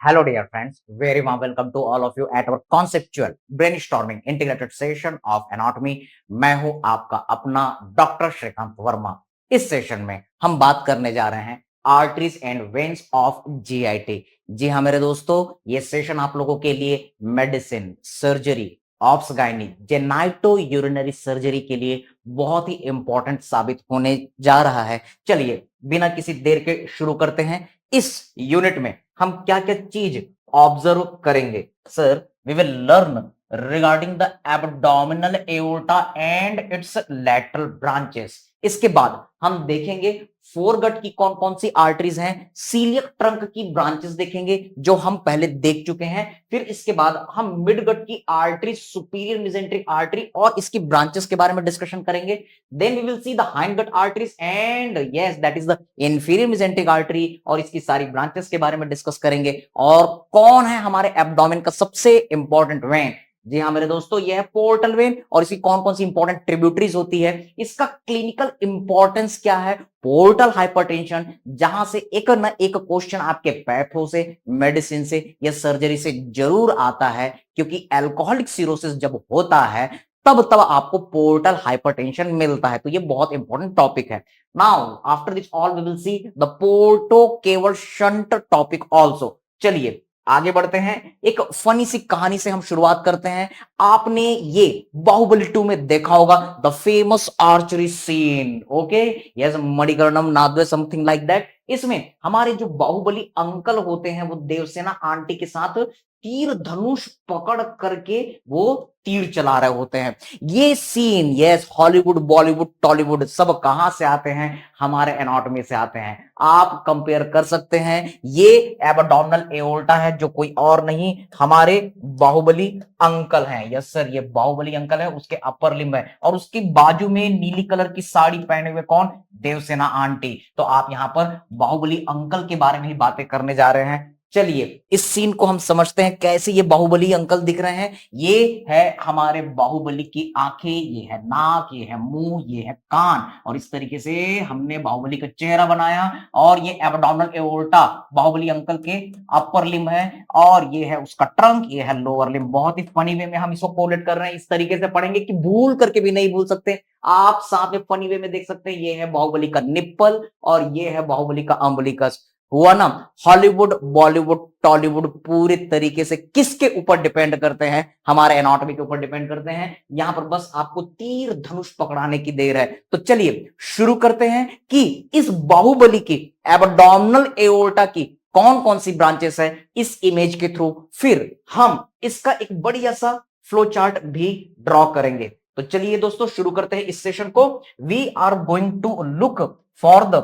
Hello, dear friends. Very warm welcome to all of you at our conceptual brainstorming integrated session of anatomy. मैं हूं आपका अपना doctor Shrikant Verma. इस session में हम बात करने जा रहे हैं arteries and veins of GIT. जी हाँ मेरे दोस्तों, ये सेशन आप लोगों के लिए medicine, surgery, obs gynae, genito urinary surgery के लिए बहुत ही इंपॉर्टेंट साबित होने जा रहा है। चलिए बिना किसी देर के शुरू करते हैं। इस यूनिट में हम क्या क्या चीज ऑब्जर्व करेंगे? Sir, we will learn regarding the abdominal aorta and its lateral branches. इसके बाद हम देखेंगे फोरगट की कौन कौन सी आर्टरीज हैं, सीलियक ट्रंक की ब्रांचेस देखेंगे जो हम पहले देख चुके हैं। फिर इसके बाद हम मिडगट की आर्टरी, सुपीरियर मेसेंट्रिक आर्टरी और इसकी ब्रांचेस के बारे में डिस्कशन करेंगे। Then we will see the hindgut arteries and yes that is the inferior mesenteric artery और इसकी सारी ब्रांचेस के बारे में डिस्कस करेंगे। और कौन है हमारे एब्डोमेन का सबसे इंपॉर्टेंट वेन? जी हाँ मेरे दोस्तों, यह है पोर्टल वेन और इसकी कौन कौन सी इंपॉर्टेंट ट्रिब्यूटरीज होती है, इसका क्लिनिकल इंपॉर्टेंस क्या है, पोर्टल हाइपरटेंशन, जहां से एक न एक क्वेश्चन आपके पैथो से, मेडिसिन से या सर्जरी से जरूर आता है, क्योंकि अल्कोहलिक सिरोसिस जब होता है तब तब आपको पोर्टल हाइपरटेंशन मिलता है। तो ये बहुत इंपॉर्टेंट टॉपिक है। Now after this all we will see the portocaval shunt topic also. चलिए आगे बढ़ते हैं। एक फनी सी कहानी से हम शुरुआत करते हैं। आपने ये बाहुबली 2 में देखा होगा the famous archery scene, okay, yes, मणिकर्णम नादवे समथिंग लाइक दैट। इसमें हमारे जो बाहुबली अंकल होते हैं वो देवसेना आंटी के साथ तीर धनुष पकड़ करके वो तीर चला रहे होते हैं। ये scene, yes, Hollywood, Bollywood, Tollywood सब कहां से आते हैं? हमारे एनाटॉमी से आते हैं। आप कंपेयर कर सकते हैं, ये एब्डोमिनल एओर्टा है जो कोई और नहीं हमारे बाहुबली अंकल हैं। यस सर, ये बाहुबली अंकल है, उसके अपर लिम्ब है और उसकी बाजू में नीली कलर की साड़ी पहने हुए कौन? देवसेना आंटी। तो आप यहां पर बाहुबली अंकल के बारे में ही बातें करने जा रहे हैं। चलिए इस सीन को हम समझते हैं, कैसे ये बाहुबली अंकल दिख रहे हैं। ये है हमारे बाहुबली की आंखें, ये है नाक, ये है मुंह, ये है कान और इस तरीके से हमने बाहुबली का चेहरा बनाया। और ये एब्डोमिनल एओर्टा बाहुबली अंकल के अपर लिम्ब है और ये है उसका ट्रंक, ये है लोअर लिम्ब। बहुत ही फनी वे में हम इसको कोलेट कर रहे हैं, इस तरीके से पढ़ेंगे कि भूल करके भी नहीं भूल सकते। आप साथ में फनी वे में देख सकते हैं, ये है बाहुबली का निप्पल और ये है बाहुबली का अम्बलिकस। हुआ ना? हॉलीवुड, बॉलीवुड, टॉलीवुड पूरे तरीके से किसके ऊपर डिपेंड करते हैं? हमारे एनाटॉमी के ऊपर डिपेंड करते हैं। यहां पर बस आपको तीर धनुष पकड़ाने की देर है। तो चलिए शुरू करते हैं कि इस बाहुबली की एब्डोमिनल एओर्टा की कौन कौन सी ब्रांचेस है इस इमेज के थ्रू। फिर हम इसका एक बढ़िया सा फ्लो चार्ट भी ड्रॉ करेंगे। तो चलिए दोस्तों शुरू करते हैं इस सेशन को। We are going to look for the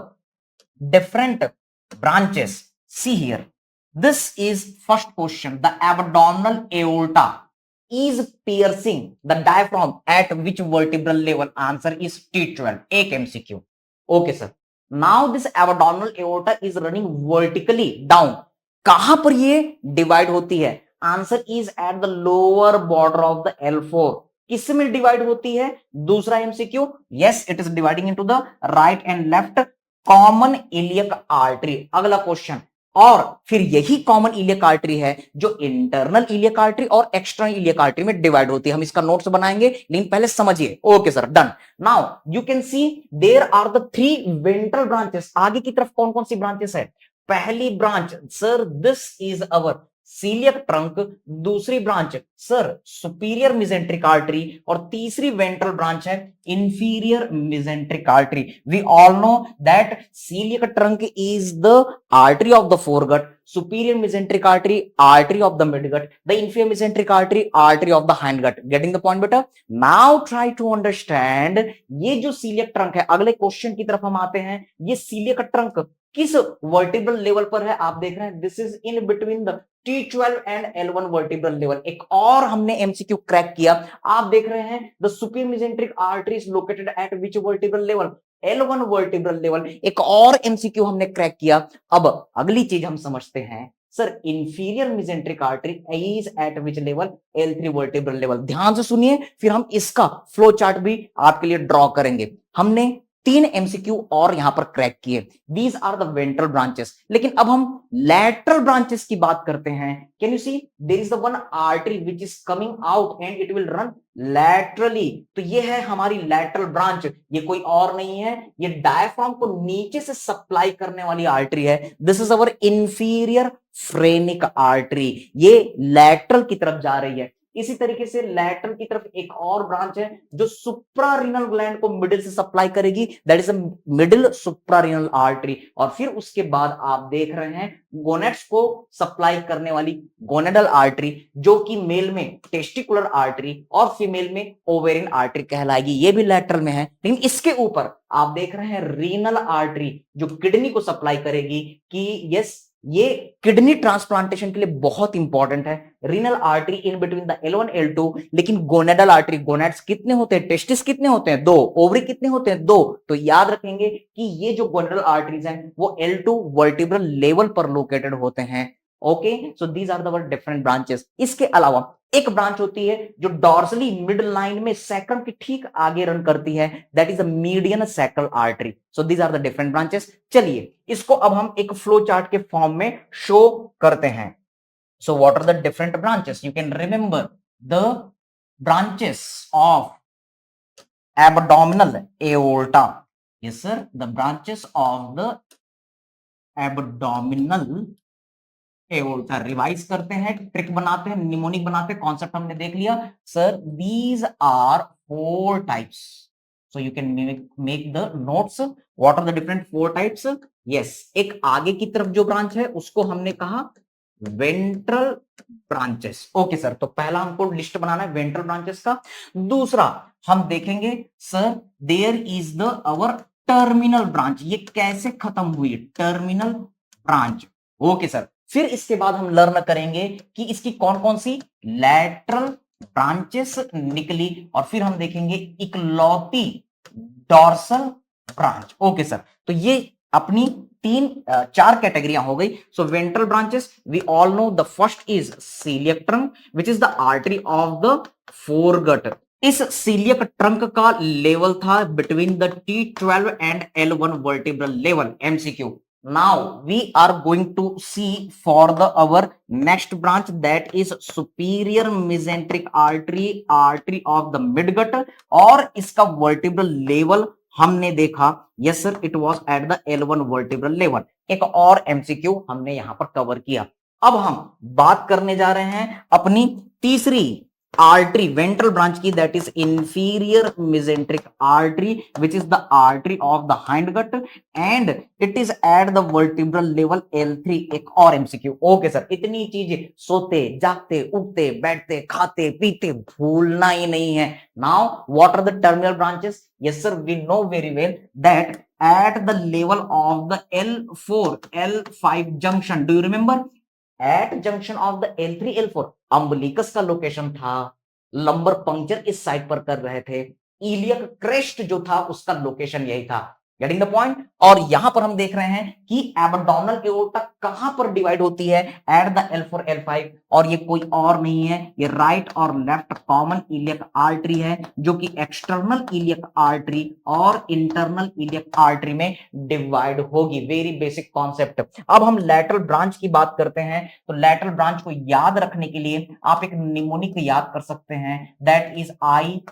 different branches. See here, this is first question. The abdominal aorta is piercing the diaphragm at which vertebral level? Answer is T12. एक MCQ. Okay sir. Now this abdominal aorta is running vertically down. कहां पर ये divide होती है? Answer is at the lower border of the L4. किसमें divide होती है? दूसरा MCQ. Yes, it is dividing into the right and left common iliac artery. अगला क्वेश्चन, और फिर यही कॉमन इलियक आर्टरी है जो इंटरनल इलियक आर्टरी और एक्सटर्नल इलियक आर्टरी में डिवाइड होती है। हम इसका नोट्स बनाएंगे, लेकिन पहले समझिए। Okay sir, done. Now you can see there are the 3 ventral branches. आगे की तरफ कौन कौन सी ब्रांचेस है? पहली branch sir, this is our coeliac trunk. दूसरी branch sir, superior mesenteric artery और तीसरी वेंट्रल ब्रांच है inferior mesenteric artery. We all know that coeliac trunk is the artery of the foregut, superior mesenteric artery of the midgut, the inferior mesenteric artery of the hindgut. Getting the point बेटा? Now try to understand ये जो celiac trunk है, अगले question की तरफ हम आते हैं। ये सीलियक ट्रंक किस वर्टिब्रल लेवल पर है? आप देख रहे हैं this is in between the T12 and L1 vertebral level. एक और हमने MCQ क्रैक किया। आप देख रहे हैं the superior mesenteric artery is located at which vertebral level? L1 vertebral level. एक और MCQ हमने क्रैक किया। अब अगली चीज हम समझते हैं sir, inferior mesenteric artery is eight which level? L3 vertebral level. ध्यान से सुनिए, फिर हम इसका फ्लो चार्ट भी आपके लिए ड्रॉ करेंगे। हमने 3 एमसीक्यू और यहां पर क्रैक किए। These are the ventral branches. लेकिन अब हम लैटरल ब्रांचेस की बात करते हैं। Can you see there is the one artery which is coming out and it will run laterally. तो ये है हमारी लैटरल ब्रांच। ये कोई और नहीं है, ये डायफ्राम को नीचे से सप्लाई करने वाली आर्टरी है। This is our inferior phrenic artery. ये लैटरल की तरफ जा रही है। इसी तरीके से लैटरल की तरफ एक और ब्रांच है जो सुप्रारीनल ग्लैंड को मिडिल से सप्लाई करेगी, that is a middle suprarenal artery. और फिर उसके बाद आप देख रहे हैं गोनेट्स को सप्लाई करने वाली गोनेडल आर्टरी, जो कि मेल में टेस्टिकुलर आर्टरी और फीमेल में ओवेरियन आर्टरी कहलाएगी। ये भी लैटरल में है। लेकिन इसके ऊपर आप देख रहे हैं रीनल आर्टरी जो किडनी को सप्लाई करेगी। कि यस, ये किडनी ट्रांसप्लांटेशन के लिए बहुत इंपॉर्टेंट है। Renal artery in between the L1 L2। लेकिन गोनेडल आर्टरी, गोनेड्स कितने होते हैं, टेस्टिस कितने होते हैं, 2, ओवरी कितने होते हैं, 2। तो याद रखेंगे कि ये जो गोनेडल आर्टरीज हैं वो L2 वर्टिब्रल लेवल पर लोकेटेड होते हैं। Okay, so these are the different branches. इसके अलावा एक ब्रांच होती है जो डॉर्सली मिड लाइन में सैक्रम के ठीक आगे रन करती है, that is the median sacral artery. So these are the different branches. चलिए इसको अब हम एक फ्लो चार्ट के फॉर्म में शो करते हैं। So what are the different branches? You can remember the branches of abdominal aorta. Yes sir, the branches of the abdominal aorta. Revise करते हैं, ट्रिक बनाते हैं, निमोनिक बनाते हैं, कॉन्सेप्ट हमने देख लिया। Sir these are 4 types, so you can make the notes. What are the different 4 types? Yes, एक आगे की तरफ जो ब्रांच है उसको हमने कहा वेंट्रल ब्रांचेस। ओके सर, तो पहला हमको लिस्ट बनाना है वेंट्रल ब्रांचेस का। दूसरा हम देखेंगे sir there is the our terminal branch. ये कैसे खत्म हुई, टर्मिनल ब्रांच। ओके सर, फिर इसके बाद हम लर्न करेंगे कि इसकी कौन कौन सी लैटरल ब्रांचेस निकली, और फिर हम देखेंगे इकलौती डॉर्सल ब्रांच। ओके सर, तो ये अपनी 4 कैटेगरियां हो गई। So ventral branches we all know, the first is coeliac trunk which is the artery of the foregut. इस सीलियक ट्रंक का लेवल था between the T12 and L1 vertebral level. MCQ. Now we are going to see for the our next branch, that is superior mesenteric artery, artery of the midgut, और इसका vertebral level हमने देखा। Yes sir, it was at the L1 vertebral level. एक और MCQ हमने यहां पर cover किया। अब हम बात करने जा रहे हैं अपनी तीसरी आर्टरी वेंट्रल ब्रांच की, that is inferior mesenteric artery which is the artery of the hindgut and it is at the vertebral level L3। एक और एमसीक्यू। ओके सर, इतनी चीजें सोते जागते उठते बैठते खाते पीते भूलना ही नहीं है। Now what are the terminal branches? Yes sir, we know very well that at the level of the L4 L5 junction, do you remember at junction of the L3 L4 umbilicus का location था, lumbar puncture इस side पर कर रहे थे, iliac crest जो था उसका लोकेशन यही था। Getting the point? और यहां पर हम देख रहे हैं कि एबडोमिनल एओर्टा कहां पर डिवाइड होती है, एट द L4 L5, और ये कोई और नहीं है, ये राइट और लेफ्ट कॉमन इलियक आर्टरी है, जो कि एक्सटर्नल इलियक आर्टरी और इंटरनल इलियक आर्टरी में डिवाइड होगी। Very basic concept. अब हम लैटरल ब्रांच की बात करते हैं, तो लैटरल ब्रांच को याद रखने के लिए आप एक निमोनिक याद कर सकते हैं, that is IMRT,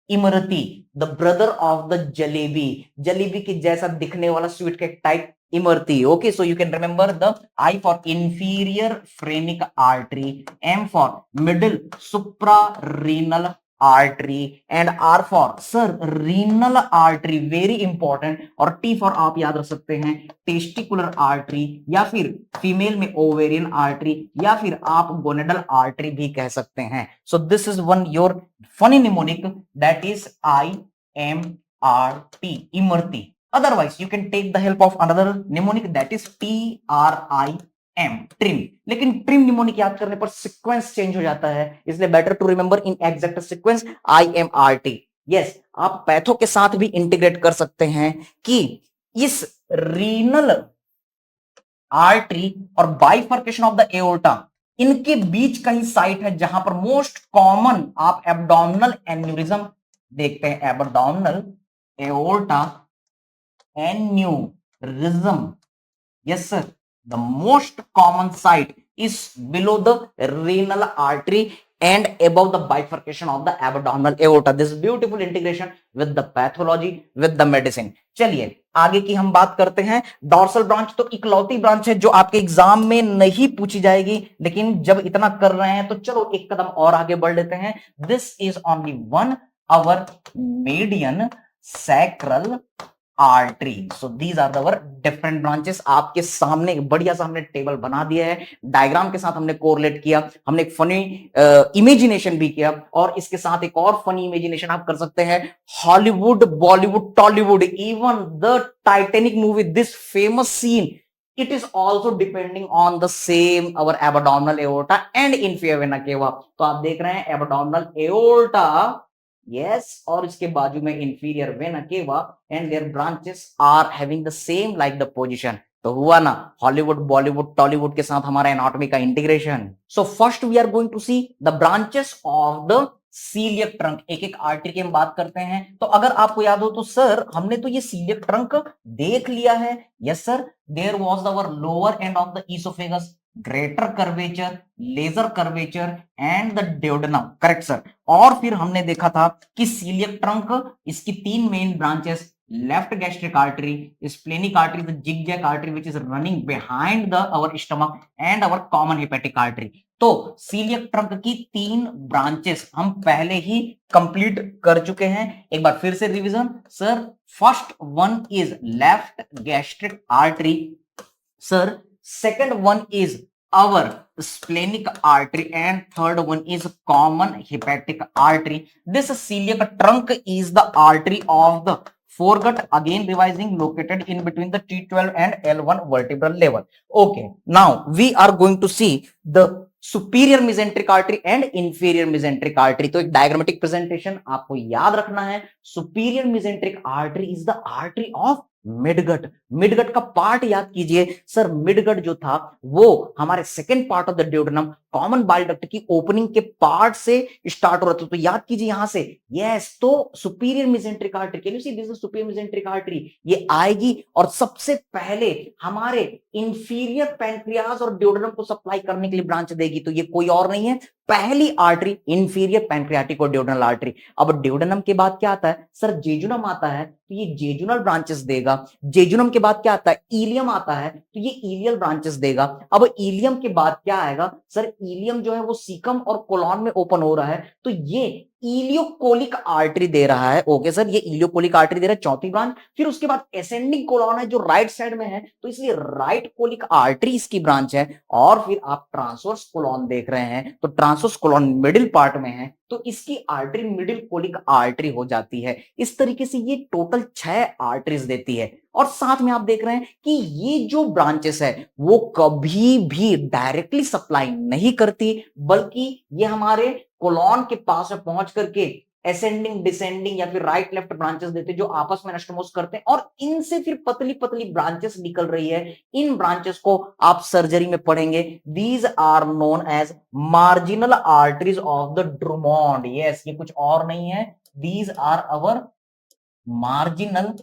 Imarti, the brother of the jalebi. Jalebi के जैसा दिखने वाला sweet cake type Imarti. Okay, so you can remember the I for inferior phrenic artery, M for middle suprarenal artery and R for sir renal artery, very important. और T for आप याद रख सकते हैं टेस्टिकुलर आर्टरी, या फिर female में ovarian artery, या फिर आप गोनेडल आर्टरी भी कह सकते हैं। सो this is one your funny mnemonic, that is IMRT, Imarti. Otherwise you can take the help of another mnemonic, that is TRIM, trim. लेकिन ट्रिम mnemonic याद करने पर सीक्वेंस चेंज हो जाता है, इसलिए better to remember in exact sequence IMRT। Yes, आप patho के साथ भी इंटीग्रेट कर सकते हैं कि इस रीनल आर्टरी और बाइफर्केशन ऑफ द एओर्टा, इनके बीच का ही साइट है जहां पर मोस्ट कॉमन आप एब्डोमिनल एन्यूरिज्म देखते हैं abdominal aorta aneurysm. Yes, sir. The most common site is below the renal artery and above the bifurcation of the abdominal aorta. This beautiful integration with the pathology, with the medicine. चलिए आगे की हम बात करते हैं. Dorsal branch तो इकलौती branch है जो आपके एग्जाम में नहीं पूछी जाएगी, लेकिन जब इतना कर रहे हैं तो चलो एक कदम और आगे बढ़ लेते हैं. This is only one our median sacral artery. So these are our different branches. आपके सामने बढ़िया सा हमने टेबल बना दिया है, डायग्राम के साथ हमने कोरिलेट किया, हमने एक फनी इमेजिनेशन भी किया, और इसके साथ एक और फनी इमेजिनेशन आप कर सकते हैं. Hollywood, Bollywood, Tollywood, even the Titanic movie, this famous scene, it is also depending on the same our abdominal aorta and inferior vena cava. तो आप देख रहे हैं abdominal aorta, yes, और इसके बाजू में inferior vena cava and their branches are having the same like the position. तो हुआ ना हॉलीवुड, बॉलीवुड, टॉलीवुड के साथ हमारा एनाटॉमी का integration. So first we are going to see the branches of the coeliac trunk. एक एक आर्टरी की हम बात करते हैं. तो अगर आपको याद हो तो सर हमने तो ये सीलियक ट्रंक देख लिया है. Yes sir, there was our lower end of the oesophagus, greater curvature, lesser curvature and the duodenum. Correct sir. और फिर हमने देखा था कि सीलियक ट्रंक, इसकी तीन main branches, left gastric artery, splenic artery, the zigzag artery which is running behind the our stomach and our common hepatic artery. तो celiac trunk की तीन ब्रांचेस हम पहले ही कंप्लीट कर चुके हैं. एक बार फिर से revision sir. First one is left gastric artery sir, second one is our splenic artery and third one is common hepatic artery. This celiac trunk is the artery of the foregut, again revising, located in between the T12 and L1 vertebral level. Okay, now we are going to see the superior mesenteric artery and inferior mesenteric artery. तो एक diagrammatic presentation आपको याद रखना है. superior mesenteric artery is the artery of midgut. Midgut का part याद कीजिए sir. Midgut जो था वो हमारे second part of the duodenum, common bile duct की ओपनिंग के पार्ट से स्टार्ट हो रहा था. तो याद कीजिए यहां से. यस, तो superior mesenteric artery, can you see this is superior mesenteric artery, ये आएगी और सबसे पहले हमारे इंफीरियर पैंक्रियाज और ड्यूडेनम को सप्लाई करने के लिए ब्रांच देगी. तो ये कोई और नहीं है, पहली आर्टरी इंफीरियर पैंक्रियाटिक और ड्यूडेनल आर्टरी. अब ड्यूडेनम के बाद क्या आता है सर? जेजुनम आता है, तो ये जेजुनल ब्रांचेस देगा. जेजुनम के बाद क्या आता है? इलियम आता है, तो ये इलियल ब्रांचेस देगा. अब इलियम के बाद क्या आएगा सर? इलियम जो है वो सीकम और कोलॉन में ओपन हो रहा है, तो ये इलियोकोलिक आर्टरी दे रहा है. ओके सर, ये इलियोकोलिक आर्टरी दे रहा है, चौथी ब्रांच. फिर उसके बाद एसेंडिंग कोलॉन है जो राइट साइड में है, तो इसलिए राइट कोलिक आर्टरी इसकी ब्रांच है. और फिर आप ट्रांसवर्स कोलॉन देख रहे हैं, तो ट्रांसवर्स कोलॉन मिडिल पार्ट में है, तो इसकी आर्टरी मिडिल कोलिक आर्टरी हो जाती है. इस तरीके से ये टोटल 6 आर्टरीज देती है. और साथ में आप देख रहे हैं कि ये जो ब्रांचेस है वो कभी भी डायरेक्टली सप्लाई नहीं करती, बल्कि ये हमारे कोलॉन के पास में पहुंच करके एसेंडिंग, डिसेंडिंग या फिर राइट लेफ्ट ब्रांचेस देते हैं जो आपस में एनास्टोमोस करते हैं, और इनसे फिर पतली पतली ब्रांचेस निकल रही है. इन ब्रांचेस को आप सर्जरी में पढ़ेंगे. These are known as marginal arteries of the Drummond. Yes, ये कुछ और नहीं है, these are our marginal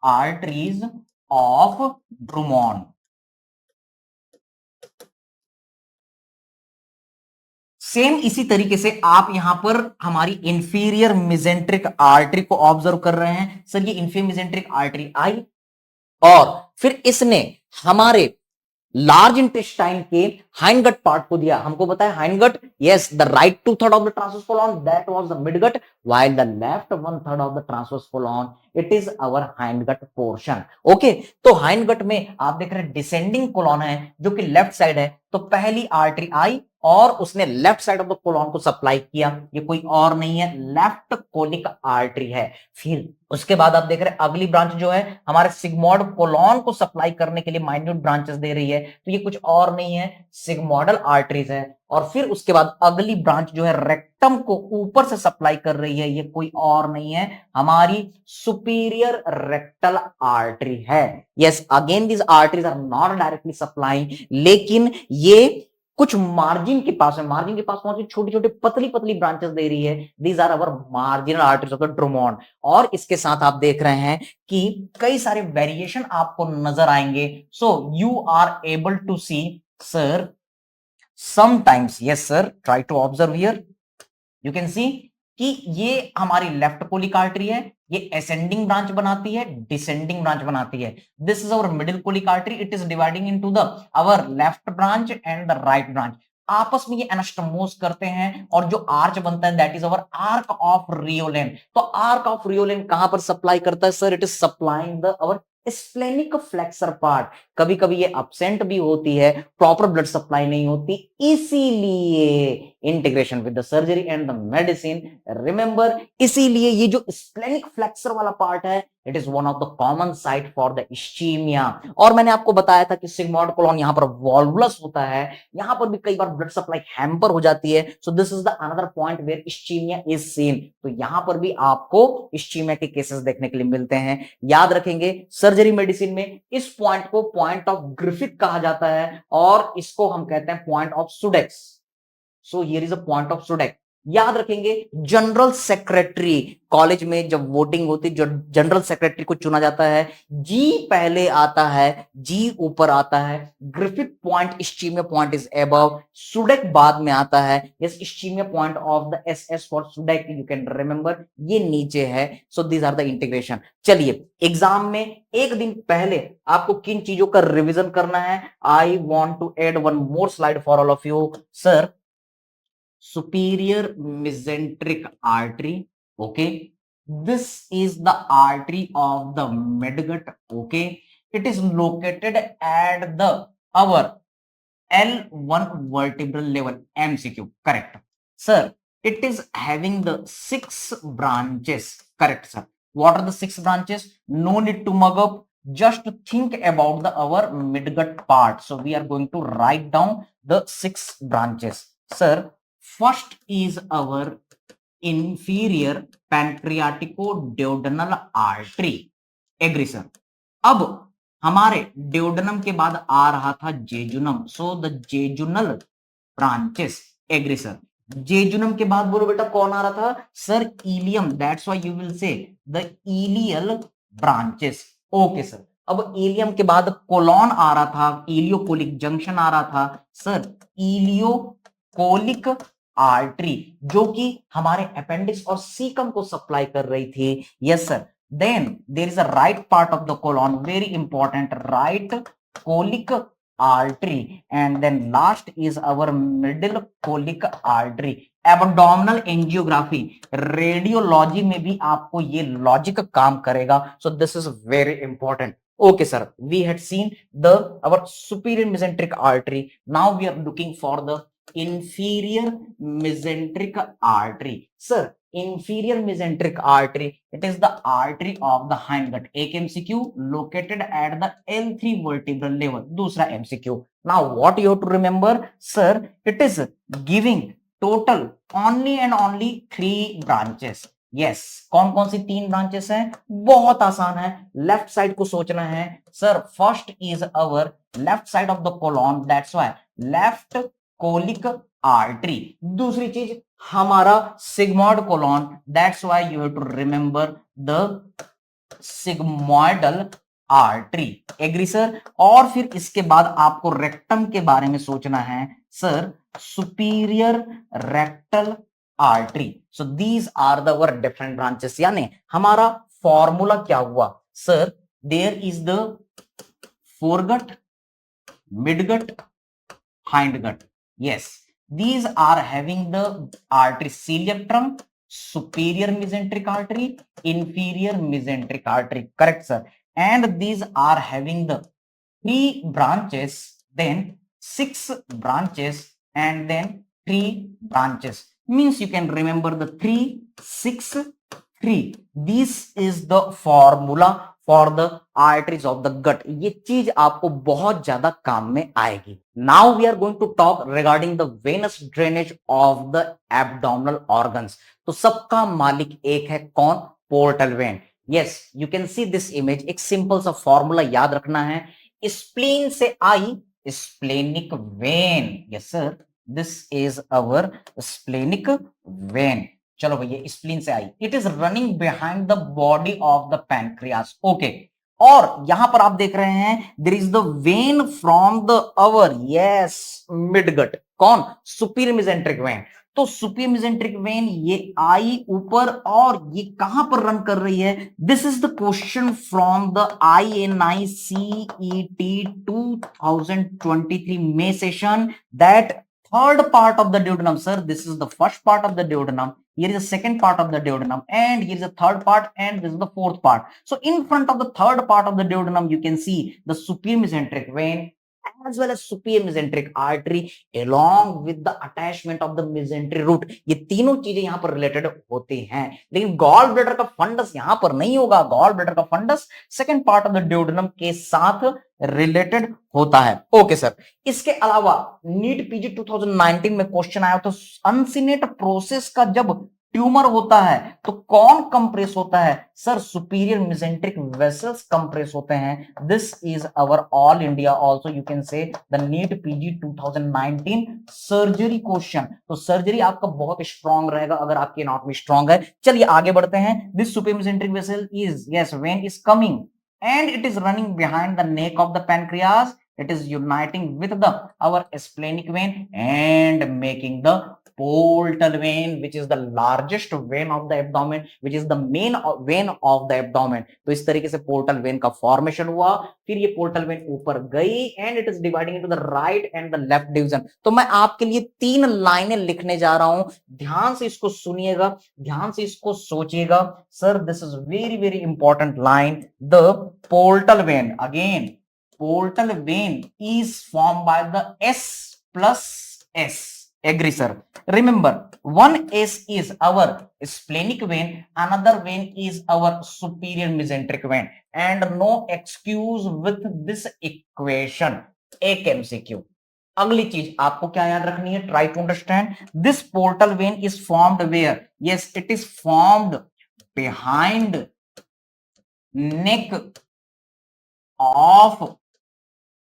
arteries of Drummond. Same इसी तरीके से आप यहां पर हमारी इंफीरियर मेसेंट्रिक आर्टरी को ऑब्जर्व कर रहे हैं. सर ये इंफीरियर मेसेंट्रिक आर्टरी आई और फिर इसने हमारे लार्ज इंटेस्टाइन के हाइंडगट पार्ट को दिया. हमको बताया hindgut, yes, the right 2/3 of the transverse colon that was the midgut, while the left 1/3 of the transverse colon it is our hindgut portion. Okay, तो हाइंडगट में आप देख रहे हैं डिसेंडिंग कोलॉन है जो कि लेफ्ट साइड है, तो पहली आर्टरी आई और उसने left side of the colon को सप्लाई किया. ये कोई और नहीं है, लेफ्ट कोलिक आर्टरी है. फिर उसके बाद आप देख रहे हैं अगली ब्रांच जो है हमारे सिग्मोइड कोलॉन को सप्लाई करने के लिए माइन्यूट ब्रांचेस दे रही है, तो ये कुछ और नहीं है, सिग्मोइडल आर्टरीज है. और फिर उसके बाद अगली ब्रांच जो है रेक्टम को ऊपर से सप्लाई कर रही है, ये कोई और नहीं है, हमारी सुपीरियर रेक्टल आर्टरी है. Yes, again this arteries are not directly supplying, लेकिन ये कुछ मार्जिन के पास है, मार्जिन के पास पहुंचे छोटी छोटी पतली पतली ब्रांचेस दे रही है, these are our marginal arteries of the Drummond. और इसके साथ आप देख रहे हैं कि कई सारे वेरिएशन आपको नजर आएंगे। So you are able to see sir sometimes, yes sir, try to observe here, you can see कि ये हमारी लेफ्ट कोलिक आर्टरी है, ये असेंडिंग ब्रांच बनाती है, डिसेंडिंग ब्रांच बनाती है। This is our middle colic artery, it is dividing into the our left branch and the right branch. आपस में ये एनास्टोमोस करते हैं और जो आर्च बनता है that is our arc of Riolan. तो आर्क ऑफ रियोलेन कहां पर सप्लाई करता है sir? It is supplying the our splenic flexure part. कभी कभी ये अब्सेंट भी होती है, प्रॉपर ब्लड सप्लाई नहीं होती, इसीलिए integration with the surgery and the medicine, remember, इसीलिए ये जो स्प्लेनिक फ्लेक्सर वाला पार्ट है it is one of the common site for the ischaemia. और मैंने आपको बताया था कि सिग्मोइड कोलॉन यहां पर वॉल्वुलस होता है, यहां पर भी कई बार ब्लड सप्लाई हैम्पर हो जाती है। So this is the another point where ischaemia is seen. तो यहां पर भी आपको इस्चीमिया के केसेस देखने के लिए मिलते हैं। याद रखेंगे सर्जरी मेडिसिन में इस पॉइंट को पॉइंट ऑफ ग्रिफिथ कहा जाता है और इसको हम कहते हैं point of Sudeck's. So here is a point of Sudeck's. याद रखेंगे जनरल सेक्रेटरी, कॉलेज में जब वोटिंग होती है जो जनरल सेक्रेटरी को चुना जाता है, जी पहले आता है, जी ऊपर आता है, Griffith point ischaemia point is above, Sudeck बाद में आता है। Yes, ischaemia point of the S for Sudeck, you can remember, ये नीचे है। So these are the integration. चलिए एग्जाम में एक दिन पहले आपको किन चीजों का रिवीजन करना है? I want to add one more slide for all of you sir. superior mesenteric artery, okay, this is the artery of the midgut, okay, it is located at the our L1 vertebral level, MCQ, correct sir, it is having the 6 branches, correct sir. What are the 6 branches? No need to mug up, just think about the our midgut part. So we are going to write down the 6 branches sir. First is our inferior pancreatico-duodenal artery, agree sir. अब हमारे duodenum के बाद आ रहा था jejunum, so the jejunal branches, agree sir. Jejunum के बाद बोलो बेटा कौन आ रहा था sir? Ileum, that's why you will say the ileal branches, okay sir. अब इलियम के बाद कोलॉन आ रहा था, इलियोकोलिक जंक्शन आ रहा था सर, इलियोकोलिक आर्टरी जो कि हमारे अपेंडिक्स और सीकम को सप्लाई कर रही थी, yes sir. then there is a right part of the colon, very important, right colic artery, and then last is our middle colic artery. abdominal angiography, radiology में भी आपको ये लॉजिक काम करेगा, so this is very important. Okay sir, we had seen the our superior mesenteric artery. Now we are looking for the inferior mesenteric artery. Sir, inferior mesenteric artery, it is the artery of the hindgut. एक MCQ located at the L3 vertebral level. दूसरा MCQ. Now what you have to remember sir, it is giving total only and only 3 branches. yes, कौन कौन सी 3 branches हैं? बहुत आसान है, left side को सोचना है sir. First is our left side of the colon, that's why left colic artery. दूसरी चीज हमारा sigmoid colon, that's why you have to remember the sigmoidal artery, agree sir. और फिर इसके बाद आपको रेक्टम के बारे में सोचना है sir, superior rectal artery. So these are the were different branches. यानी हमारा फॉर्मूला क्या हुआ sir? There is the foregut, midgut, hindgut. Yes, these are having the artery, celiac trunk, superior mesenteric artery, inferior mesenteric artery, correct sir. And these are having the 3 branches, then 6 branches, and then 3 branches. Means you can remember the 3, 6, 3. This is the formula for the arteries of the gut. ये चीज आपको बहुत ज्यादा काम में आएगी। Now we are going to talk regarding the venous drainage of the abdominal organs. तो सबका मालिक एक है, कौन? Portal vein. Yes, you can see this image. एक सिंपल सा फॉर्मूला याद रखना है, स्प्लीन से आई, splenic vein. Yes sir, this is our splenic vein. चलो भैया स्प्लीन से आई. It is running behind the body of the pancreas. Okay, और यहां पर आप देख रहे हैं there is the vein from the our yes midgut. कौन? Superior mesenteric vein. तो सुपीरियर मेसेंट्रिक वेन ये आई ऊपर और ये कहां पर रन कर रही है? This is the question from the INICET 2023 May session. That third part of the duodenum, sir, this is the first part of the duodenum, here is the second part of the duodenum, and here is the third part, and this is the fourth part. So in front of the third part of the duodenum you can see the superior mesenteric vein as well as superior mesenteric artery along with the attachment of the mesentery root. ये तीनों चीजें यहां पर related होती हैं, लेकिन gall bladder का funds यहां पर नहीं होगा. गॉल ब्लैडर का fundus second part of the duodenum के साथ रिलेटेड होता है. ओके सर, इसके अलावा नीट पीजी 2019 में क्वेश्चन आया तो अनसिनेट प्रोसेस का जब ट्यूमर होता है तो कौन कंप्रेस होता है? Sir superior mesenteric vessels compress होते हैं. This is our all India also you can say the NEET PG 2019 surgery question. तो सर्जरी आपका बहुत स्ट्रांग रहेगा अगर आपकी एनाटॉमी स्ट्रांग है. चलिए आगे बढ़ते हैं. This superior mesenteric vessel is yes when is coming and it is running behind the neck of the pancreas. It is uniting with the our splenic vein and making the portal vein, which is the largest vein of the abdomen, which is the main vein of the abdomen. तो इस तरीके से portal vein का formation हुआ. फिर ये portal vein ऊपर गई and it is dividing into the right and the left division. तो मैं आपके लिए 3 लाइनें लिखने जा रहा हूं, ध्यान से इसको सुनिएगा, ध्यान से इसको सोचिएगा. Sir this is very very important line. The portal vein, again portal vein is formed by the S plus S. Agree sir? Remember, one S is our splenic vein, another vein is our superior mesenteric vein, and no excuse with this equation. एक MCQ. अगली चीज आपको क्या याद रखनी है? Try to understand. This portal vein is formed where? Yes, it is formed behind neck of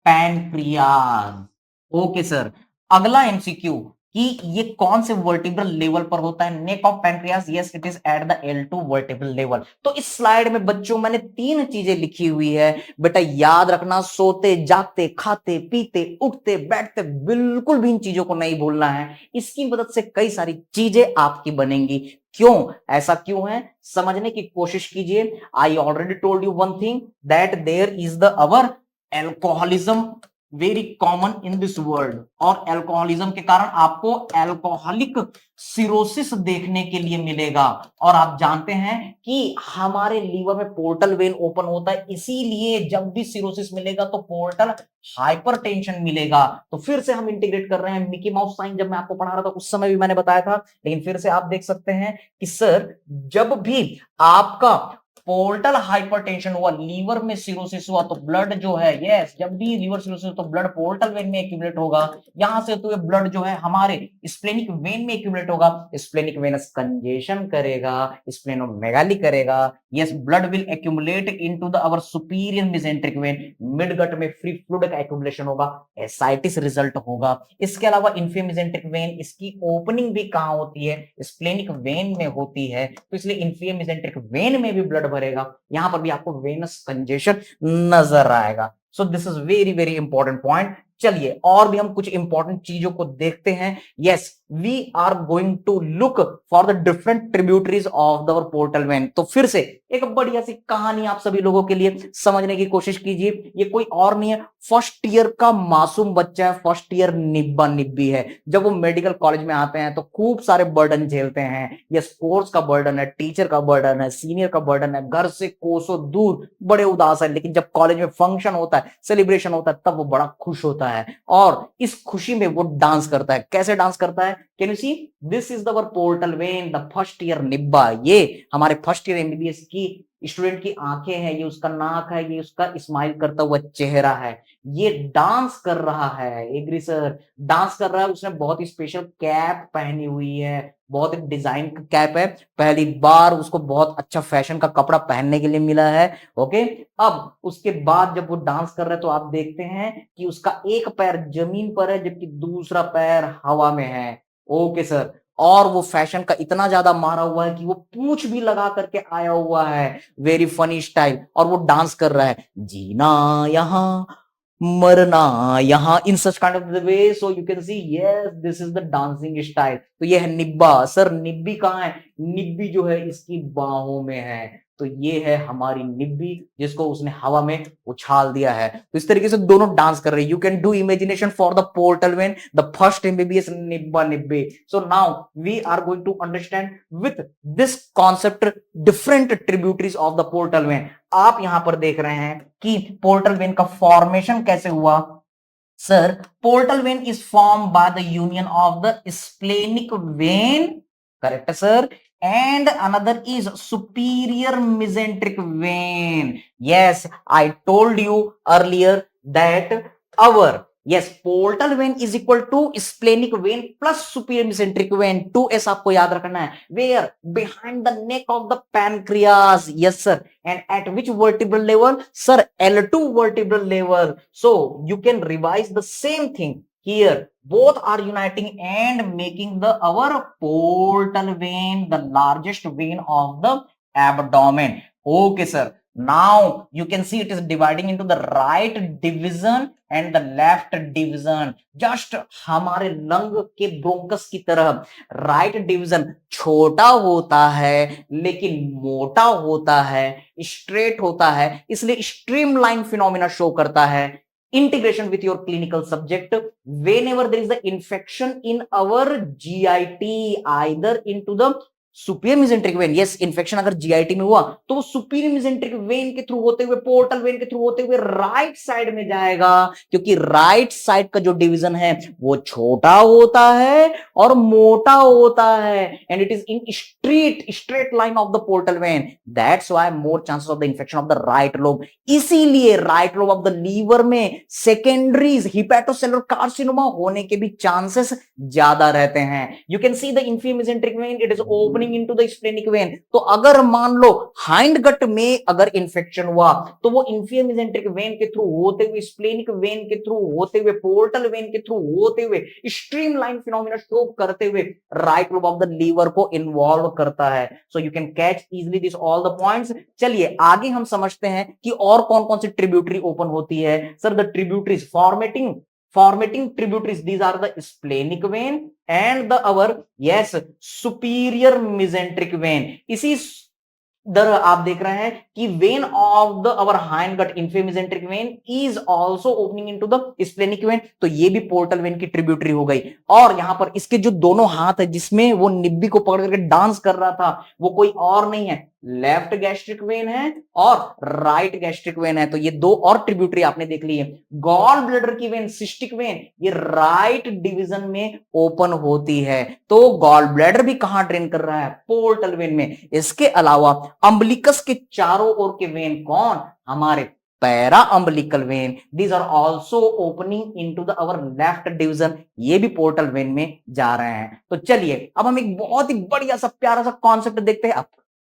pancreas. Okay sir, अगला MCQ कि ये कौन से वर्टिब्रल लेवल पर होता है? Neck of pancreas. Yes, it is at the L2 vertebral level. तो इस स्लाइड में बच्चों मैंने 3 चीजें लिखी हुई है. बेटा याद रखना, सोते जागते खाते पीते उठते बैठते बिल्कुल भी इन चीजों को नहीं भूलना है. इसकी मदद से कई सारी चीजें आपकी बनेंगी. क्यों ऐसा क्यों है समझने की कोशिश कीजिए. I already told you one thing that there is the our alcoholism very common in this world, और एल्कोहलिज्म के कारण आपको एल्कोहलिक सिरोसिस देखने के लिए मिलेगा. और आप जानते हैं कि हमारे लीवर में पोर्टल वेन ओपन होता है, इसीलिए जब भी सिरोसिस मिलेगा तो पोर्टल हाइपरटेंशन मिलेगा. तो फिर से हम इंटीग्रेट कर रहे हैं. मिकी माउस साइन जब मैं आपको पढ़ा रहा था उस समय भी मैंने बताया था, लेकिन फिर से आप देख सकते हैं कि सर जब भी आपका पोर्टल हाइपरटेंशन हुआ, लीवर में सिरोसिस हुआ, तो ब्लड जो है यस जब भी लीवर सिरोसिस तो ब्लड पोर्टल वेन में एक्यूमुलेट होगा. यहां से तो ये ब्लड जो है हमारे स्प्लेनिक वेन में एक्यूमुलेट होगा. स्प्लेनिक वेनस कंजेशन करेगा, स्प्लेनोमेगाली करेगा. Yes, blood will accumulate into the our superior mesenteric vein. Midgut में फ्री फ्लूइड का एक्यूमुलेशन होगा, एसाइटिस रिजल्ट होगा. इसके अलावा इंफीरियर मेसेंट्रिक वेन, इसकी ओपनिंग भी कहां होती है? स्प्लेनिक वेन में होती है. तो इसलिए इंफीरियर मेसेंट्रिक वेन में भी ब्लड भरेगा. यहां पर भी आपको वेनस कंजेशन नजर आएगा. सो this is very very important point. चलिए और भी हम कुछ इंपॉर्टेंट चीजों को देखते हैं. Yes, we are going to look for the different tributaries of the portal vein. तो फिर से एक बढ़िया सी कहानी आप सभी लोगों के लिए समझने की कोशिश कीजिए. ये कोई और नहीं है, फर्स्ट ईयर का मासूम बच्चा है, फर्स्ट ईयर निब्बा निब्बी है. जब वो मेडिकल कॉलेज में आते हैं तो खूब सारे बर्डन झेलते हैं. ये कोर्स का बर्डन है, टीचर का बर्डन है, सीनियर का बर्डन है, घर से कोसों दूर, बड़े उदास है. लेकिन जब कॉलेज में फंक्शन होता है, सेलिब्रेशन होता है, तब वो बड़ा खुश होता है और इस खुशी में वो डांस करता है. कैसे डांस करता है? Can you see? This is the portal vein, the first year निब्बा. ये हमारे फर्स्ट ईयर एमबीबीएस की स्टूडेंट की आंखें हैं, ये उसका नाक है, ये उसका स्माइल करता हुआ चेहरा है. ये डांस कर रहा है. Agree sir? डांस कर रहा है. उसने बहुत ही स्पेशल कैप पहनी हुई है, बहुत ही डिजाइन का कैप है, पहली बार उसको बहुत अच्छा फैशन का कपड़ा पहनने के लिए मिला है। ओके, अब उसके बाद जब वो डांस कर रहा है तो आप देखते हैं कि उसका एक पैर जमीन पर है जबकि दूसरा पैर हवा में है। ओके सर, और वो फैशन का इतना ज्यादा मारा हुआ है कि वो पूंछ भी लगा करके आया हुआ है, वेरी फनी स्टाइल, और वो डांस कर रहा है, जीना यहाँ मरना यहाँ, in such kind of the way. So you can see yes this is the dancing style. तो ये है निब्बा। सर निब्बी कहाँ है? निब्बी जो है इसकी बाहों में है। तो ये है हमारी निब्बी जिसको उसने हवा में उछाल दिया है। तो इस तरीके से दोनों डांस कर रहे हैं। You can do imagination for the portal vein, the first MBBS निब्बा निब्बे। So now we are going to understand with this concept different tributaries of the portal vein. आप यहां पर देख रहे हैं कि पोर्टल वेन का फॉर्मेशन कैसे हुआ। Sir portal vein is form by the union of the splenic when, correct sir, and another is superior mesenteric vein. Yes, I told you earlier that our yes portal vein is equal to splenic vein plus superior mesenteric vein, 2s आपको याद रखना है, where behind the neck of the pancreas. Yes sir, and at which vertebral level? Sir, L2 vertebral level. So you can revise the same thing here. Both are uniting and making the our portal vein the largest vein of the abdomen. Okay sir, now you can see it is dividing into the right division and the left division. Just हमारे lung के bronchus की तरह right division छोटा होता है लेकिन मोटा होता है, स्ट्रेट होता है, इसलिए स्ट्रीमलाइन फिनोमिना शो करता है। Integration with your clinical subject, whenever there is the infection in our GIT, either into the superior mesenteric vein, yes infection अगर जीआईटी में हुआ तो वो सुपीरियर मेसेंट्रिक वेन के थ्रू होते हुए, पोर्टल वेन के थ्रू होते हुए राइट साइड में जाएगा, क्योंकि राइट साइड का जो डिवीजन है वो छोटा होता है और मोटा होता है, and it is in straight line of the portal vein. That's why more chances of the infection of the right lobe. इसीलिए right lobe of the liver में सेकेंडरीज हिपैटोसेलुलर कार्सिनोमा होने के भी चांसेस ज्यादा रहते हैं। You can see the inferior mesenteric vein, it is opening into the splenic vein। तो अगर मान लो हाइंड गट में अगर इंफेक्शन हुआ तो वो इंफीरियर मेसेंट्रिक वेन के थ्रू होते हुए, स्प्लेनिक वेन के थ्रू होते हुए, पोर्टल वेन के थ्रू होते हुए, स्ट्रीमलाइन फिनोमिना शो करते हुए right lobe of the liver को इन्वॉल्व करता है। So you can catch easily this all the points. चलिए आगे हम समझते हैं कि और कौन कौन सी ट्रिब्यूटरी ओपन होती है। Sir the tributaries formating tributaries, these are the splenic vein and the our yes superior mesenteric vein। इसी दर आप देख रहे हैं कि vein of the our hind gut, inferior mesenteric vein is also opening into the splenic vein. तो ये भी portal vein की ट्रिब्यूटरी हो गई। और यहां पर इसके जो दोनों हाथ है जिसमें वो निब्बी को पकड़ करके डांस कर रहा था, वो कोई और नहीं है, लेफ्ट गैस्ट्रिक वेन है और राइट गैस्ट्रिक वेन है। तो ये दो और ट्रिब्यूटरी आपने देख ली है। गॉल ब्लैडर की वेन, सिस्टिक वेन, ये राइट डिवीजन में ओपन होती है। तो गॉल ब्लैडर भी कहां ड्रेन कर रहा है? पोर्टल वेन में। इसके अलावा अम्बलिकस के चारों ओर के वेन कौन? हमारे para umbilical vein, these are also opening into the our left division, ये भी पोर्टल वेन में जा रहे हैं। तो चलिए अब हम एक बहुत ही बढ़िया सा प्यारा सा कॉन्सेप्ट देखते हैं,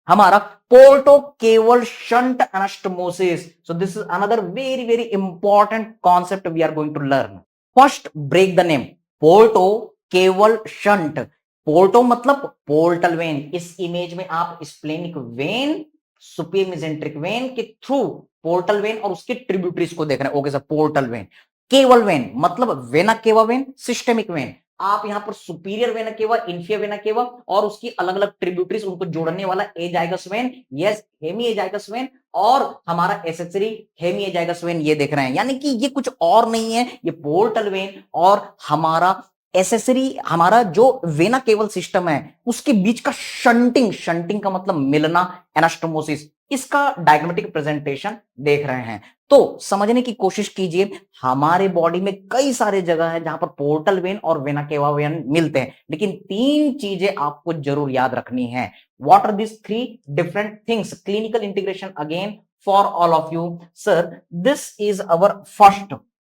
हमारा portocaval shunt anastomosis. So this is another very very important concept we are going to learn. First break the name, portocaval shunt. Porto मतलब पोर्टल वेन। इस इमेज में आप splenic vein, superior mesenteric vein के through portal vein और उसके tributaries को देख रहे हैं। Okay sir, portal vein. Caval vein मतलब vena cava vein, systemic vein. आप यहां पर superior vena cava, inferior vena cava और उसकी अलग अलग ट्रिब्यूटरीज, उनको जोड़ने वाला azygos vein, yes hemiazygos vein, और हमारा एसेसरी हेमी एजाइगस वेन, ये देख रहे हैं। यानी कि ये कुछ और नहीं है, ये पोर्टल वेन और हमारा एसेसरी, हमारा जो वेना केवल सिस्टम है उसके बीच का शंटिंग का मतलब मिलना, एनास्टोमोसिस, इसका डायग्रामेटिक प्रेजेंटेशन देख रहे हैं। तो समझने की कोशिश कीजिए, हमारे बॉडी में कई सारे जगह है जहां पर पोर्टल वेन और वेना केवा वेन मिलते हैं, लेकिन तीन चीजें आपको जरूर याद रखनी है। What are this three different things? Clinical integration again for all of you. Sir this is our first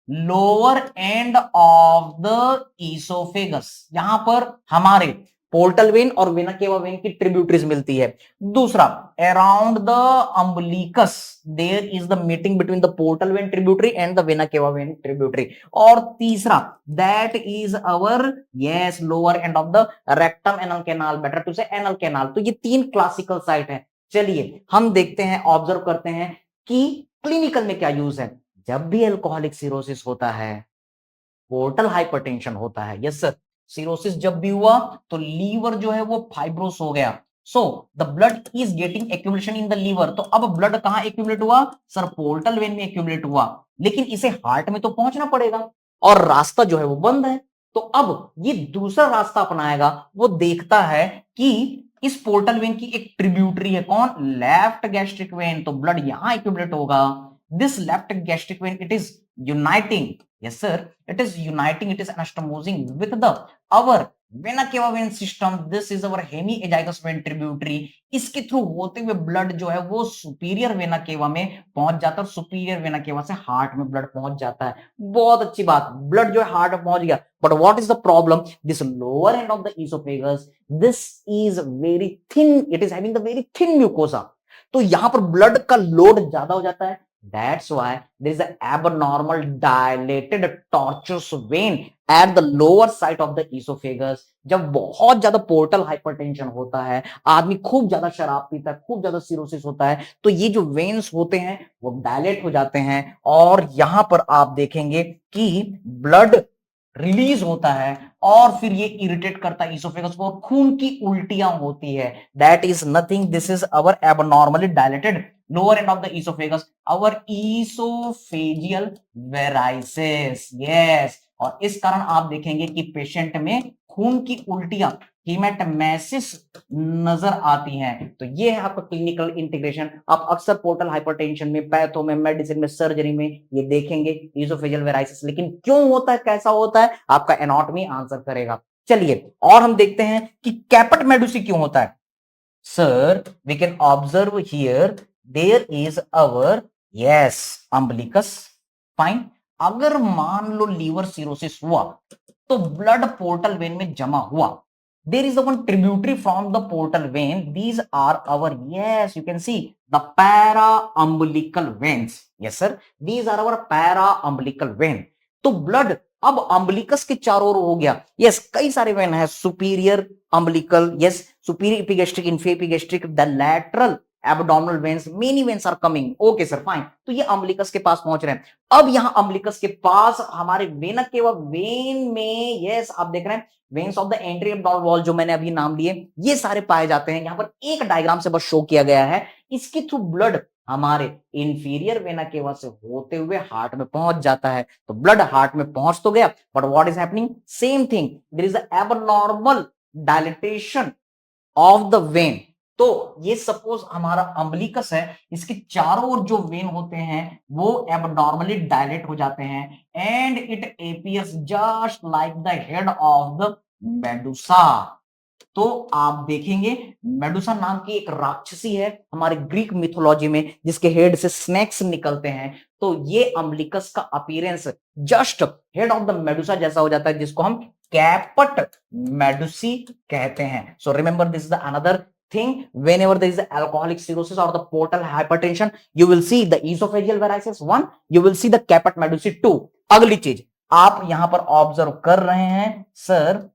lower end of the oesophagus. यहां पर हमारे पोर्टल वेन और वेना केवा वेन की ट्रिब्यूटरीज मिलती है। दूसरा, around the umbilicus there is the meeting between the portal vein tributary and the vena cava vein tributary. और तीसरा, that is our yes lower end of the rectum anal canal, better to से anal canal. तो ये तीन classical site है। चलिए हम देखते हैं, ऑब्जर्व करते हैं कि क्लिनिकल में क्या यूज है। जब भी अल्कोहलिक सिरोसिस होता है, पोर्टल हाइपरटेंशन होता है, यस सर, सिरोसिस जब भी हुआ तो लीवर जो है वो फाइब्रोस हो गया। So the blood is getting accumulation in the liver. तो अब ब्लड कहां एक्यूमुलेट हुआ सर? पोर्टल वेन में एक्यूमुलेट हुआ, लेकिन इसे हार्ट में तो पहुंचना पड़ेगा और रास्ता जो है वो बंद है। तो अब ये दूसरा रास्ता अपनाएगा, वो देखता है कि इस पोर्टल वेन की एक ट्रिब्यूटरी है, कौन? Left gastric when. तो ब्लड यहां एक्यूमुलेट होगा। This left gastric when it is uniting, yes sir, it is uniting, it is anastomosing with the our vena cava vein system. This is our hemiaegis vein tributary. इसके through होते हुए blood जो है वो superior vena केवा में पहुंच जाता है और सुपीरियर वेना केवा से हार्ट में ब्लड पहुंच जाता है। बहुत अच्छी बात, ब्लड जो है हार्ट में पहुंच गया। But what is the problem? This lower end of the oesophagus, this is very thin, it is having the very thin mucosa. तो यहां पर ब्लड का लोड ज्यादा हो जाता है। That's why there is an abnormal dilated tortuous vein at the lower side of the esophagus. जब बहुत ज्यादा पोर्टल हाइपरटेंशन होता है, आदमी खूब ज्यादा शराब पीता है, खूब ज्यादा सिरोसिस होता है, तो ये जो वेन्स होते हैं वो डायलेट हो जाते हैं और यहां पर आप देखेंगे कि ब्लड रिलीज होता है और फिर ये इरिटेट करता है इसोफेगस को और खून की उल्टियां होती है। That is nothing, this is our abnormally dilated lower end of the oesophagus, our oesophageal varices. Yes, और इस कारण आप देखेंगे कि पेशेंट में खून की उल्टियां, हीमेटमेसिस नजर आती हैं। तो ये है आपका क्लिनिकल इंटीग्रेशन। आप अक्सर पोर्टल हाइपरटेंशन में, पैथो में, मेडिसिन में, सर्जरी में ये देखेंगे इसोफेजियल वेराइसिस। लेकिन क्यों होता है, कैसा होता है, आपका एनाटॉमी आंसर करेगा। चलिए और हम देखते हैं कि कैपेट मेडुसी क्यों होता है। Sir we can observe here there is our yes umbilicus, fine. अगर मान लो लीवर सिरोसिस हुआ तो ब्लड पोर्टल वेन में जमा हुआ, there is the one tributary from the portal vein. These are our, yes, you can see the para-umbilical veins. Yes sir, these are our para-umbilical vein. तो blood अब umbilicus के चारों ओर हो गया। Yes, कई सारे वेन है, superior umbilical, yes, superior epigastric, inferior epigastric, the lateral abdominal veins, many veins are coming. Okay sir, fine. तो ये अम्बलिकस के पास पहुंच रहे हैं। अब यहां अम्बलिकस के पास हमारे वेना केवा वेन में, यस, आप देख रहे हैं veins of the entry abdominal wall, जो मैंने अभी नाम लिए, ये सारे पाए जाते हैं। यहां पर एक डायग्राम से बस शो किया गया है। इसके थ्रू ब्लड हमारे इंफीरियर वेना केवा से होते हुए हार्ट में पहुंच जाता है। तो ब्लड हार्ट में पहुंच तो गया, but what is happening? Same thing, there is abnormal dilatation of the vein. तो ये सपोज हमारा अम्बलिकस है, इसके चारों ओर जो वेन होते हैं वो एबनॉर्मली डायलेट हो जाते हैं and it appears just like the head of the Medusa. तो आप देखेंगे मेडुसा नाम की एक राक्षसी है हमारे ग्रीक मिथोलॉजी में, जिसके हेड से स्नेक्स निकलते हैं। तो ये अम्बलिकस का appearance just head of the Medusa जैसा हो जाता है, जिसको हम कैपट मेडुसी कहते हैं। सो remember this is the another thing, whenever there is alcoholic cirrhosis or the portal hypertension, you will see the esophageal varices 1, you will see the caput medusae 2। अगली चीज आप यहां पर ऑब्जर्व कर रहे हैं sir,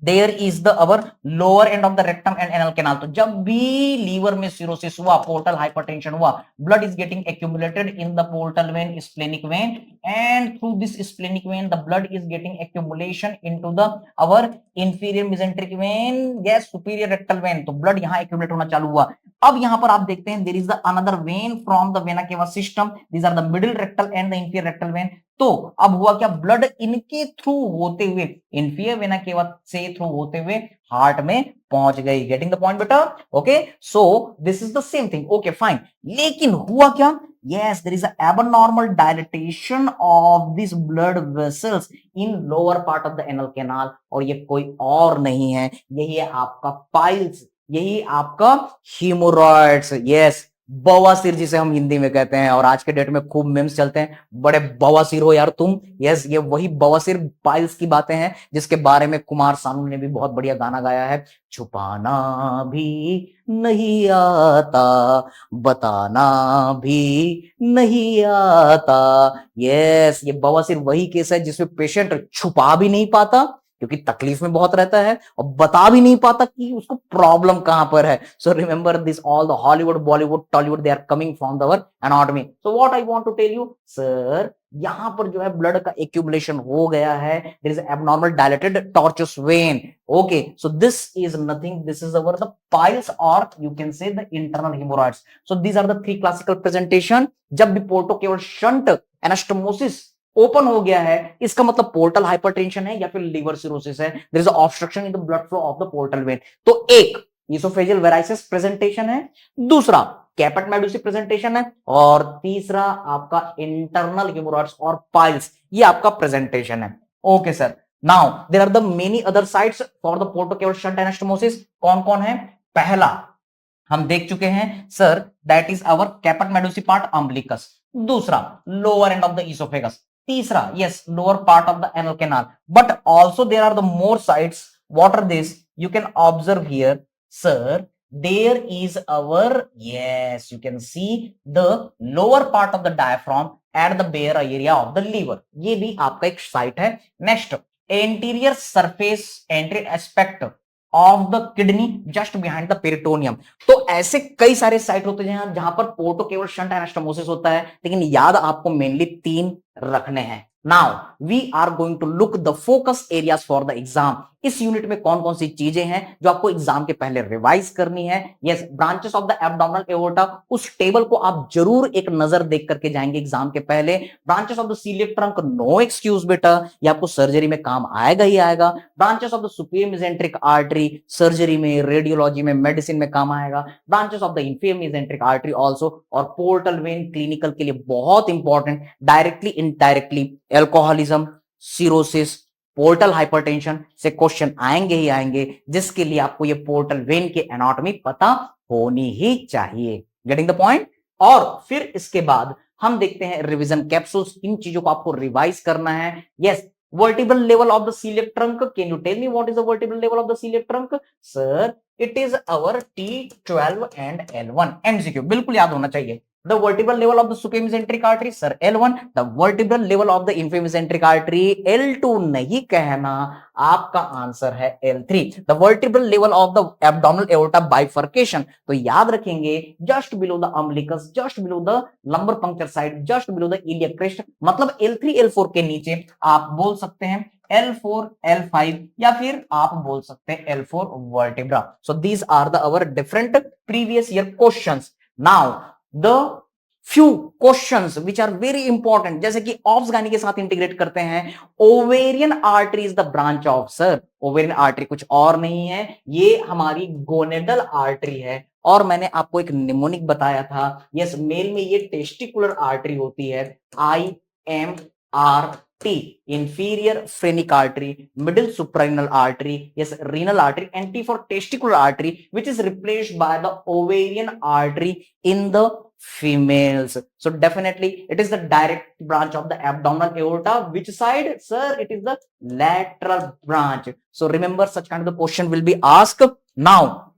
there is the our lower end of the rectum and anal canal. तो जब भी लीवर में सिरोसिस हुआ, पोर्टल हाइपरटेंशन हुआ, blood is getting accumulated in the portal vein, splenic vein, and through this splenic vein the blood is getting accumulation into the our inferior mesenteric vein, yes, superior rectal vein. तो blood यहां accumulate होना चालू हुआ। अब यहां पर आप देखते हैं there is the another vein from the vena cava system, these are the middle rectal and the inferior rectal vein. तो अब हुआ क्या, ब्लड इनके थ्रू होते हुए, इंफीरियर वेना केवा से थ्रू होते हुए हार्ट में पहुंच गई। गेटिंग द पॉइंट बेटा? Okay, so this is the same thing. Okay fine, लेकिन हुआ क्या? yes, there is a abnormal dilatation of these blood vessels in lower part of the anal canal, और ये कोई और नहीं है, यही है आपका पाइल्स, यही आपका हीमोरॉइड्स। यस, बवासीर जिसे हम हिंदी में कहते हैं, और आज के डेट में खूब मेम्स चलते हैं, बड़े बवासीर हो यार तुम। यस, ये वही बवासीर पाइल्स की बातें हैं जिसके बारे में कुमार सानू ने भी बहुत बढ़िया गाना गाया है। छुपाना भी नहीं आता, बताना भी नहीं आता। यस, ये बवासीर वही केस है जिसमें पेशेंट छुपा भी नहीं पाता क्योंकि तकलीफ में बहुत रहता है, और बता भी नहीं पाता कि उसको प्रॉब्लम कहां पर है। So remember this, all the Hollywood, Bollywood, Tollywood, they are coming from our anatomy. So what I want to tell you sir, यहां पर जो है ब्लड का एक्यूमुलेशन हो गया है, there is abnormal dilated tortuous vein. Okay, so this is nothing, this is our the piles, और you can say the internal haemorrhoids. So these are the three classical presentation. जब भी portocaval shunt anastomosis open हो गया है, इसका मतलब portal hypertension है या फिर लिवर सिरोसिस है, there is obstruction in the blood flow of the portal vein. तो एक इसोफेजियल वेराइसिस प्रेजेंटेशन है, दूसरा कैपेट मेडुसी प्रेजेंटेशन है, और तीसरा आपका इंटरनल हेमोरॉइड्स और पाइल्स, ये आपका प्रेजेंटेशन है। Okay sir, now there are the many other sites for the portocaval shunt anastomosis. कौन कौन है? पहला हम देख चुके हैं sir, that is our caput medusae part umbilicus. दूसरा lower end of the oesophagus. तीसरा yes, lower part of the anal canal. But also there are the more sites. What are this? You can observe here sir, there is our, yes, you can see the lower part of the diaphragm at the bare area of the liver। ये भी आपका एक site है। Next, anterior surface, anterior aspect of the kidney just behind the peritoneum. तो ऐसे कई सारे site होते हैं जहां पर पोर्टोकेवल शंट एनास्टोमोसिस होता है, लेकिन याद आपको मेनली तीन रखने हैं। Now we are going to look the focus areas for the exam. इस यूनिट में कौन कौन सी चीजें हैं जो आपको एग्जाम के पहले रिवाइज करनी है? Yes, branches of the abdominal aorta, उस टेबल को आप जरूर एक नजर देख करके जाएंगे एग्जाम के पहले। Branches of the coeliac trunk, no excuse बेटा, ये आपको सर्जरी में काम आएगा ही आएगा। Branches of the superior mesenteric artery, surgery में, रेडियोलॉजी में, मेडिसिन में काम आएगा। Branches of the inferior mesenteric artery also, और पोर्टल वेन क्लिनिकल के लिए बहुत important, directly indirectly alcoholism, cirrhosis, portal hypertension से क्वेश्चन आएंगे ही आएंगे, जिसके लिए आपको ये पोर्टल वेन की एनाटॉमी पता होनी ही चाहिए। Getting the point? और फिर इसके बाद हम देखते हैं रिवीजन कैप्सूल्स। इन चीजों को आपको रिवाइज करना है। Yes, vertebral level of the coeliac trunk, can you tell me what is the vertebral level of the coeliac trunk? Sir, it is our T12 and L1। MCQ बिल्कुल याद होना चाहिए। The vertebral level of the superior mesenteric artery, sir, L1. The vertebral level of the inferior mesenteric artery, L2 नहीं कहना, आपका answer है L3. The vertebral level of the abdominal aorta bifurcation, तो याद रखेंगे just below the umbilicus, just below the lumbar puncture side, just below the iliac crest, मतलब L3 L4 के नीचे आप बोल सकते हैं L4 L5, या फिर आप बोल सकते हैं L4 vertebra. So these are the our different previous year questions. Now the few questions which are very important, जैसे कि ऑब्स गानी के साथ इंटीग्रेट करते हैं। Ovarian artery is the branch of, sir ovarian artery कुछ और नहीं है, ये हमारी गोनेडल आर्टरी है। और मैंने आपको एक निमोनिक बताया था, यस, मेल में ये टेस्टिकुलर आर्टरी होती है, IMRT, inferior phrenic artery, middle suprarenal artery, yes, renal artery, and T for testicular artery, which is replaced by the ovarian artery in the females. So definitely it is the direct branch of the abdominal aorta. Which side? Sir, it is the lateral branch. So remember, such kind of the question will be asked. Now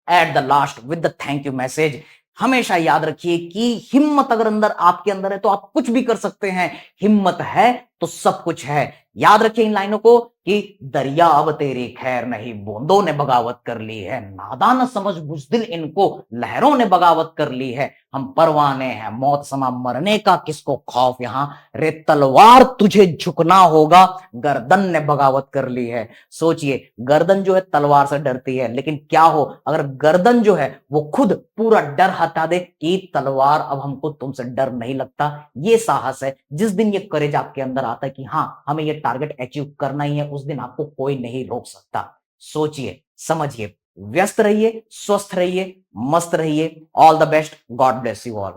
at the last with the thank you message, हमेशा याद रखिए कि हिम्मत अगर अंदर आपके अंदर है तो आप कुछ भी कर सकते हैं, हिम्मत है तो सब कुछ है। याद रखिए इन लाइनों को कि दरिया अब तेरी खैर नहीं, बूंदों ने बगावत कर ली है, नादान समझ बुज़दिल इनको, लहरों ने बगावत कर ली है, हम परवाने हैं मौत समा मरने का, किसको खौफ यहां, रे तलवार तुझे झुकना होगा, गर्दन ने बगावत कर ली है। सोचिए, गर्दन जो है तलवार से डरती है, लेकिन क्या हो अगर गर्दन जो है वो खुद पूरा डर हटा दे कि तलवार अब हमको तुमसे डर नहीं लगता। ये साहस है, जिस दिन ये करेज आपके अंदर आता है कि हाँ हमें ये टारगेट अचीव करना ही है, उस दिन आपको कोई नहीं रोक सकता। सोचिए, समझिए, व्यस्त रहिए, स्वस्थ रहिए, मस्त रहिए। All the best, God bless you all.